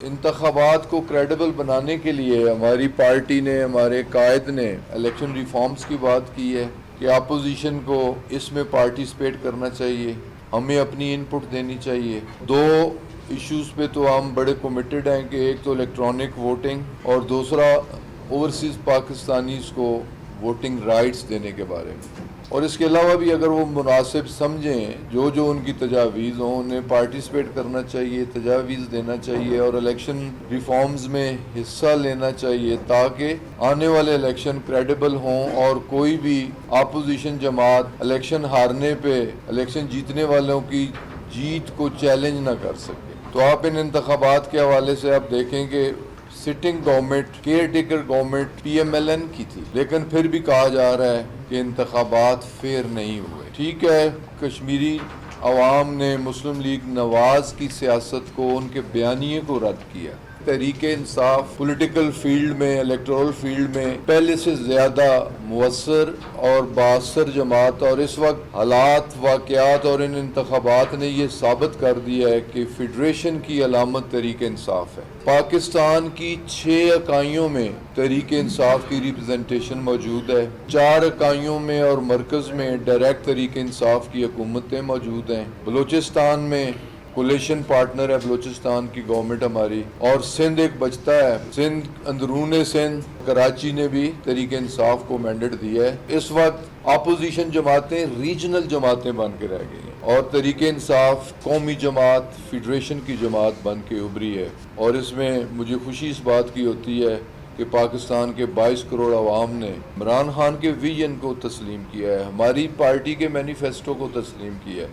انتخابات کو کریڈیبل بنانے کے لیے ہماری پارٹی نے، ہمارے قائد نے الیکشن ریفارمز کی بات کی ہے کہ اپوزیشن کو اس میں پارٹیسپیٹ کرنا چاہیے، ہمیں اپنی ان پٹ دینی چاہیے۔ دو ایشوز پہ تو ہم بڑے کمیٹڈ ہیں کہ ایک تو الیکٹرانک ووٹنگ اور دوسرا اوورسیز پاکستانیز کو ووٹنگ رائٹس دینے کے بارے میں، اور اس کے علاوہ بھی اگر وہ مناسب سمجھیں جو ان کی تجاویز ہوں انہیں پارٹیسپیٹ کرنا چاہیے، تجاویز دینا چاہیے اور الیکشن ریفارمز میں حصہ لینا چاہیے تاکہ آنے والے الیکشن کریڈیبل ہوں اور کوئی بھی اپوزیشن جماعت الیکشن ہارنے پہ الیکشن جیتنے والوں کی جیت کو چیلنج نہ کر سکے۔ تو آپ ان انتخابات کے حوالے سے آپ دیکھیں کہ sitting government, caretaker government P M L N کی تھی، لیکن پھر بھی کہا جا رہا ہے کہ انتخابات فیئر نہیں ہوئے۔ ٹھیک ہے، کشمیری عوام نے مسلم لیگ نواز کی سیاست کو، ان کے بیانیے کو رد کیا۔ تحریک انصاف پولیٹیکل فیلڈ میں، الیکٹورل فیلڈ میں پہلے سے زیادہ مؤثر اور بااثر جماعت، اور اس وقت حالات، واقعات اور ان انتخابات نے یہ ثابت کر دیا ہے کہ فیڈریشن کی علامت تحریک انصاف ہے۔ پاکستان کی 6 اکائیوں میں تحریک انصاف کی ریپرزنٹیشن موجود ہے، 4 اکائیوں میں اور مرکز میں ڈائریکٹ تحریک انصاف کی حکومتیں موجود ہیں۔ بلوچستان میں کولیشن پارٹنر ہے بلوچستان کی گورنمنٹ ہماری، اور سندھ ایک بچتا ہے، سندھ اندرون سندھ کراچی نے بھی تحریک انصاف کو مینڈیٹ دیا ہے۔ اس وقت اپوزیشن جماعتیں ریجنل جماعتیں بن کے رہ گئی ہیں اور تحریک انصاف قومی جماعت، فیڈریشن کی جماعت بن کے ابھری ہے، اور اس میں مجھے خوشی اس بات کی ہوتی ہے کہ پاکستان کے 22 کروڑ عوام نے عمران خان کے ویژن کو تسلیم کیا ہے، ہماری پارٹی کے مینیفیسٹو کو تسلیم کیا ہے۔